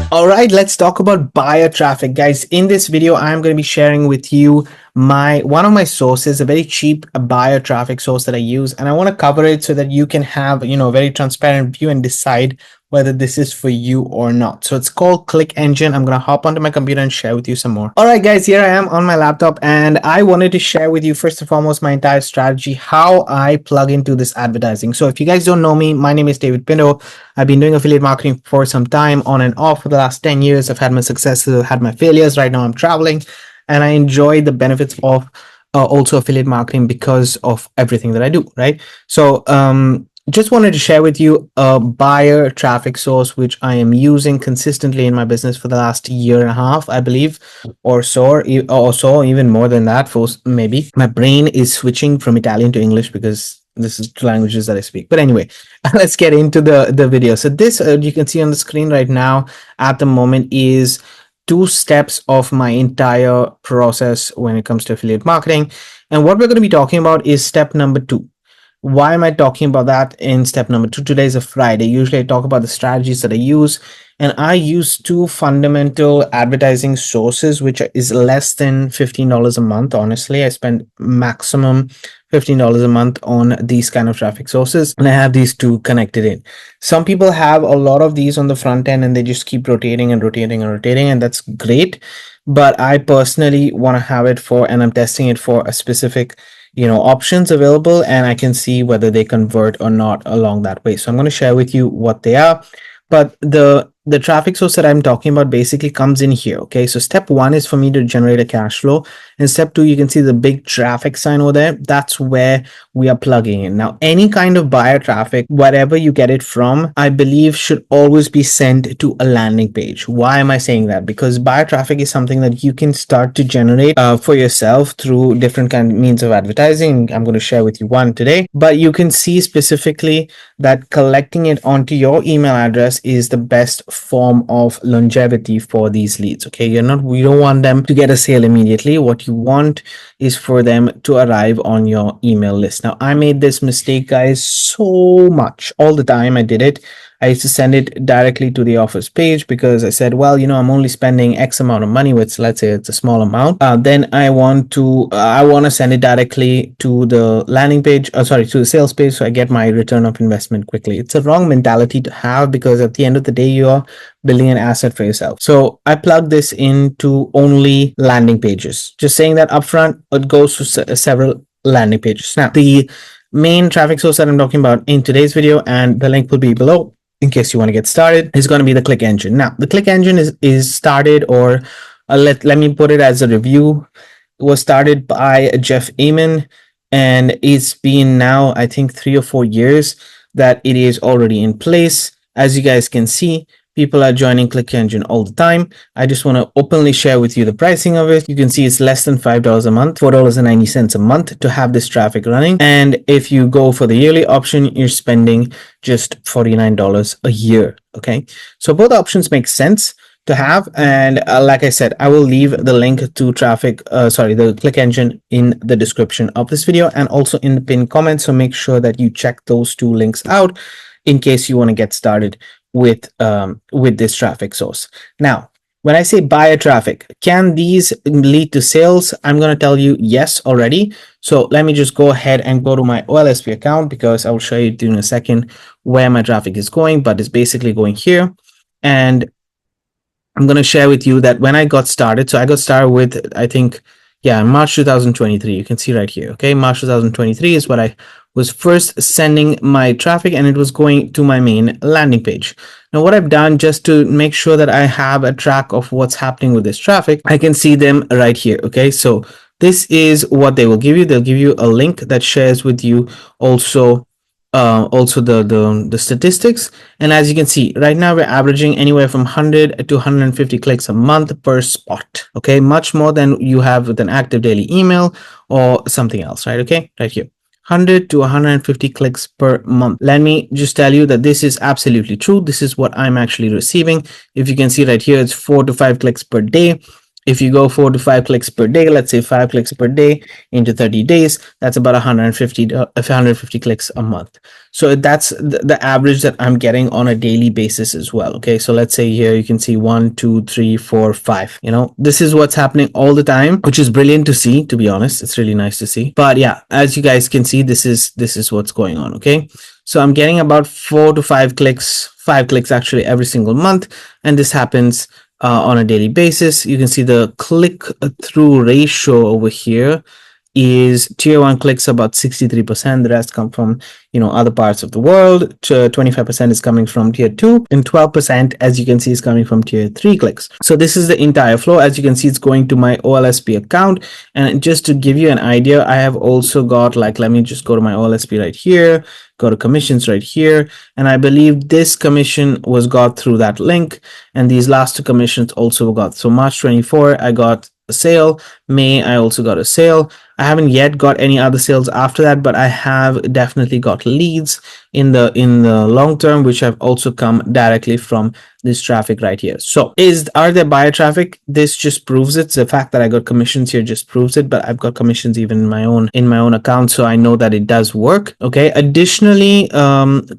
All right, let's talk about buyer traffic, guys. In this video, I'm going to be sharing with you one of my sources, a very cheap buyer traffic source that I use, and I want to cover it so that you can have, a very transparent view and decide whether this is for you or not. So it's called Click Engine. I'm going to hop onto my computer and share with you some more. All right, guys, here I am on my laptop, and I wanted to share with you first and foremost my entire strategy, how I plug into this advertising. So if you guys don't know me, my name is David Pinto. I've been doing affiliate marketing for some time, on and off for the last 10 years. I've had my successes, I've had my failures. Right now I'm traveling, and I enjoy the benefits of also affiliate marketing because of everything that I do, right? So just wanted to share with you a buyer traffic source which I am using consistently in my business for the last year and a half, I believe, or so, even more than that. For maybe my brain is switching from Italian to English because this is two languages that I speak. But anyway, let's get into the video. So this you can see on the screen right now at the moment is 2 steps of my entire process when it comes to affiliate marketing. And what we're going to be talking about is step number 2. Why am I talking about that in step number 2? Today is a Friday. Usually I talk about the strategies that I use, and I use 2 fundamental advertising sources, which is less than $15 a month. Honestly, I spend maximum $15 a month on these kind of traffic sources, and I have these 2 connected in. Some people have a lot of these on the front end and they just keep rotating and rotating and rotating, and that's great. But I personally want to have it for, and I'm testing it for a specific options available, and I can see whether they convert or not along that way. So I'm going to share with you what they are. But the traffic source that I'm talking about basically comes in here. Okay, so step 1 is for me to generate a cash flow, and step 2, you can see the big traffic sign over there. That's where we are plugging in. Now, any kind of buyer traffic, whatever you get it from, I believe should always be sent to a landing page. Why am I saying that? Because buyer traffic is something that you can start to generate for yourself through different kind of means of advertising. I'm going to share with you one today, but you can see specifically that collecting it onto your email address is the best form of longevity for these leads. Okay, we don't want them to get a sale immediately. What you want is for them to arrive on your email list. Now, I made this mistake, guys, so much. All the time I did it. I used to send it directly to the offers page because I said, well, I'm only spending X amount of money, which let's say it's a small amount. Then I want to send it directly to the landing page, to the sales page, so I get my return of investment quickly. It's a wrong mentality to have because at the end of the day, you are building an asset for yourself. So I plug this into only landing pages. Just saying that upfront, it goes to several landing pages. Now, the main traffic source that I'm talking about in today's video, and the link will be below in case you want to get started, is going to be the Click Engine. Now, the Click Engine is started, or let me put it as a review. It was started by Jeff Amen, and it's been now, I think, 3 or 4 years that it is already in place. As you guys can see, people are joining Click Engine all the time. I just want to openly share with you the pricing of it. You can see it's less than $5 a month, $4.90 a month to have this traffic running. And if you go for the yearly option, you're spending just $49 a year. Okay, so both options make sense to have. And like I said, I will leave the link to the Click Engine in the description of this video and also in the pinned comment. So make sure that you check those 2 links out in case you want to get started with this traffic source. Now, when I say buyer traffic, can these lead to sales? I'm going to tell you yes already. So let me just go ahead and go to my OLSP account, because I will show you in a second where my traffic is going, but it's basically going here. And I'm going to share with you that when I got started, so I got started with, I think, March 2023. You can see right here. Okay, March 2023 is what I was first sending my traffic, and it was going to my main landing page. Now, what I've done just to make sure that I have a track of what's happening with this traffic, I can see them right here. Okay, so this is what they will give you. They'll give you a link that shares with you also the statistics. And as you can see right now, we're averaging anywhere from 100 to 150 clicks a month per spot. Okay, much more than you have with an active daily email or something else, right? Okay, right here, 100 to 150 clicks per month. Let me just tell you that this is absolutely true. This is what I'm actually receiving. If you can see right here, it's 4 to 5 clicks per day. if you go 4 to 5 clicks per day, let's say 5 clicks per day into 30 days, that's about 150 clicks a month. So that's the average that I'm getting on a daily basis as well. Okay, so let's say here you can see 1, 2, 3, 4, 5. You know, this is what's happening all the time, which is brilliant to see. To be honest, it's really nice to see. But yeah, as you guys can see, this is what's going on. Okay, so I'm getting about 4 to 5 clicks, 5 clicks actually every single month, and this happens on a daily basis. You can see the click through ratio over here is tier 1 clicks about 63%. The rest come from, you know, other parts of the world. 25% is coming from tier 2, and 12%, as you can see, is coming from tier 3 clicks. So this is the entire flow. As you can see, it's going to my OLSP account. And just to give you an idea, I have also got, like, let me just go to my OLSP right here, go to commissions right here, and I believe this commission was got through that link, and these last 2 commissions also got. So March 24, I got a sale. May, I also got a sale. I haven't yet got any other sales after that, but I have definitely got leads in the long term, which have also come directly from this traffic right here. So are there buyer traffic? This just proves it. The fact that I got commissions here just proves it, but I've got commissions even in my own account, so I know that it does work. Okay, additionally, the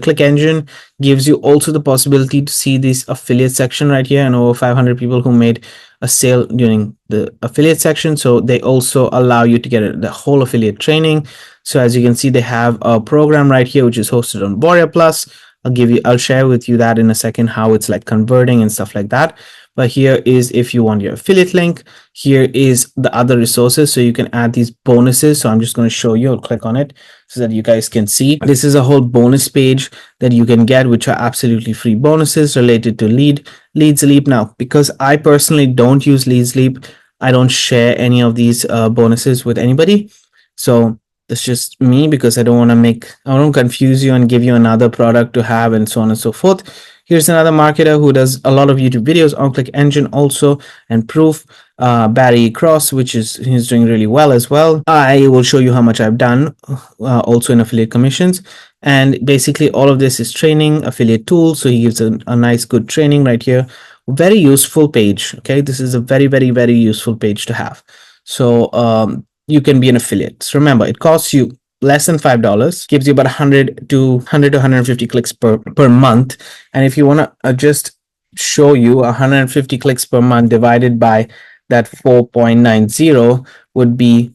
Click Engine gives you also the possibility to see this affiliate section right here, and over 500 people who made a sale during the affiliate section. So they also allow you to get the whole affiliate training. So as you can see, they have a program right here, which is hosted on Warrior Plus. I'll share with you that in a second, how it's like converting and stuff like that. But here is if you want your affiliate link. Here is the other resources, so you can add these bonuses. So I'm just going to show you. I'll click on it so that you guys can see. This is a whole bonus page that you can get, which are absolutely free bonuses related to Leads Leap. Now, because I personally don't use Leads Leap, I don't share any of these bonuses with anybody. So that's just me, because I don't confuse you and give you another product to have and so on and so forth. Here's another marketer who does a lot of YouTube videos on Click Engine also, and Proof, Barry Cross, he's doing really well as well. I will show you how much I've done also in affiliate commissions. And basically all of this is training, affiliate tools. So he gives a nice good training right here. Very useful page. Okay, this is a very, very, very useful page to have. So you can be an affiliate. So remember, it costs you less than $5, gives you about 100 to 150 clicks per month. And if you want to just show you 150 clicks per month divided by that 4.90 would be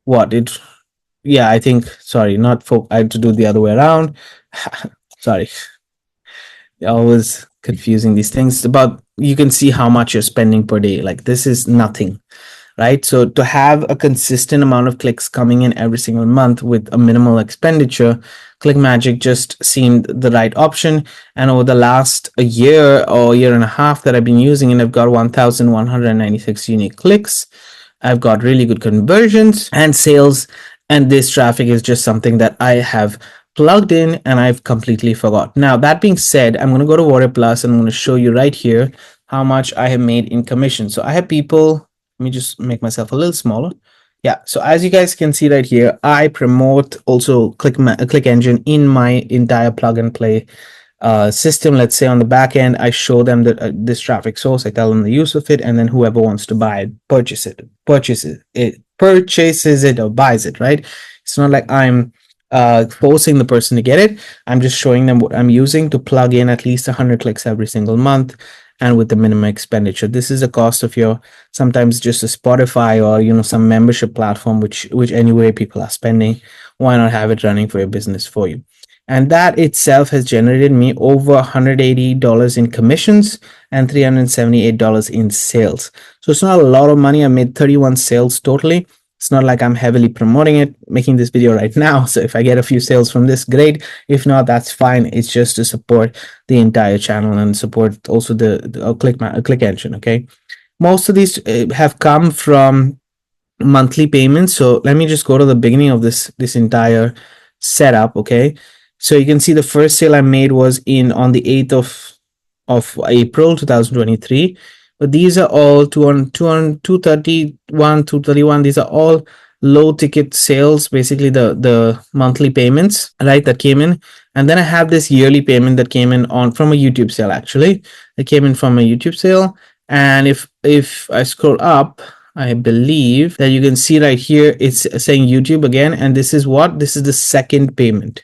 what it, yeah, I think, sorry, not 4, I have to do the other way around. Sorry, always confusing these things. But you can see how much you're spending per day. Like, this is nothing, right? So to have a consistent amount of clicks coming in every single month with a minimal expenditure, ClickMagick just seemed the right option. And over the last year or year and a half that I've been using it, I've got 1,196 unique clicks. I've got really good conversions and sales. And this traffic is just something that I have plugged in and I've completely forgot. Now, that being said, I'm going to go to Warrior Plus and I'm going to show you right here how much I have made in commission. So I have people, let me just make myself a little smaller. Yeah, so as you guys can see right here, I promote also Click Engine in my entire plug and play system. Let's say on the back end, I show them that this traffic source, I tell them the use of it, and then whoever wants to buy it, purchases it or buys it, right? It's not like I'm forcing the person to get it. I'm just showing them what I'm using to plug in at least 100 clicks every single month, and with the minimum expenditure. This is the cost of your, sometimes just a Spotify or, you know, some membership platform, which anyway people are spending. Why not have it running for your business for you? And that itself has generated me over $180 in commissions and $378 in sales. So it's not a lot of money. I made 31 sales totally. It's not like I'm heavily promoting it, making this video right now. So if I get a few sales from this, great. If not, that's fine. It's just to support the entire channel and support also the Click Engine. Okay. Most of these have come from monthly payments. So let me just go to the beginning of this entire setup. Okay. So you can see the first sale I made was on the 8th of April 2023. But these are all 231, 231. These are all low ticket sales, basically the monthly payments, right, that came in. And then I have this yearly payment that came in from a YouTube sale, actually. It came in from a YouTube sale. And if I scroll up, I believe that you can see right here, it's saying YouTube again. And this is what? This is the second payment.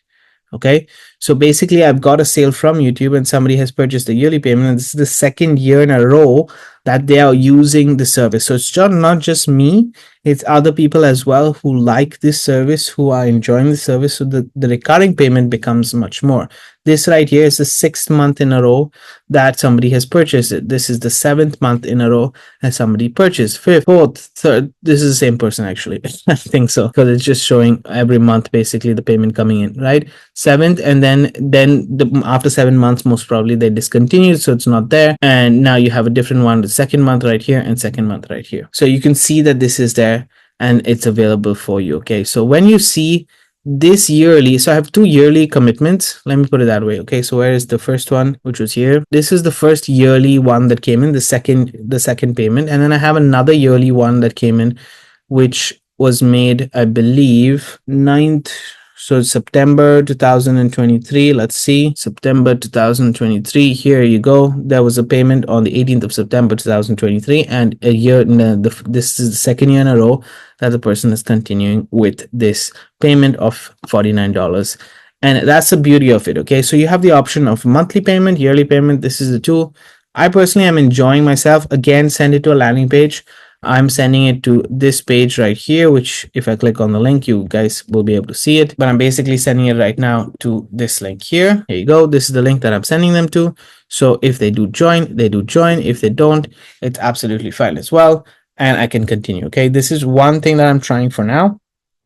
Okay, so basically I've got a sale from YouTube and somebody has purchased a yearly payment, and this is the second year in a row that they are using the service. So it's not just me, it's other people as well who like this service, who are enjoying the service. So the recurring payment becomes much more. This right here is the 6th month in a row that somebody has purchased it. This is the 7th month in a row that somebody purchased. 5th, 4th, 3rd. This is the same person actually. I think so, because it's just showing every month basically the payment coming in, right? 7th, and then after 7 months, most probably they discontinued, so it's not there. And now you have a different one, the 2nd month right here and 2nd month right here. So you can see that this is there and it's available for you. Okay, so when you see this yearly, so I have 2 yearly commitments, let me put it that way. Okay, so where is the first one, which was here? This is the first yearly one that came in, the second payment, and then I have another yearly one that came in, which was made, I believe, 9th. So September 2023, let's see, September 2023, here you go. There was a payment on the 18th of September 2023, and a year, this is the second year in a row that the person is continuing with this payment of $49. And that's the beauty of it, okay? So you have the option of monthly payment, yearly payment. This is the tool. I personally am enjoying myself. Again, send it to a landing page. I'm sending it to this page right here, which if I click on the link, you guys will be able to see it. But I'm basically sending it right now to this link here. Here you go. This is the link that I'm sending them to. So if they do join, they do join. If they don't, it's absolutely fine as well. And I can continue. Okay. This is one thing that I'm trying for now,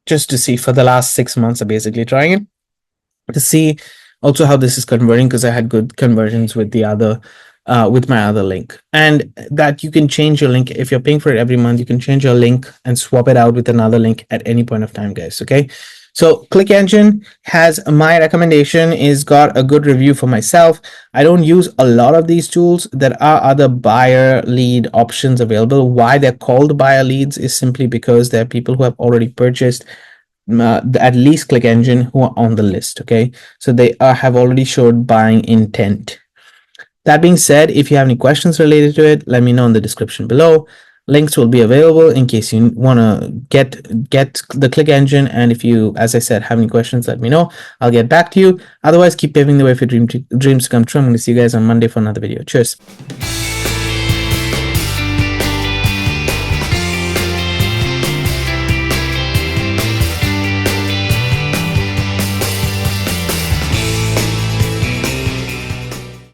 just to see. For the last 6 months, I'm basically trying it to see also how this is converting, because I had good conversions with the other with my other link. And that you can change your link. If you're paying for it every month, you can change your link and swap it out with another link at any point of time, guys. Okay, so ClickEngine has, my recommendation is got a good review for myself. I don't use a lot of these tools. There are other buyer lead options available. Why they're called buyer leads is simply because there are people who have already purchased at least ClickEngine who are on the list. Okay, so they have already showed buying intent. That being said, if you have any questions related to it, let me know in the description below. Links will be available in case you want to get the ClickEngine. And if you, as I said, have any questions, let me know. I'll get back to you. Otherwise, keep paving the way for dreams to come true. I'm going to see you guys on Monday for another video. Cheers.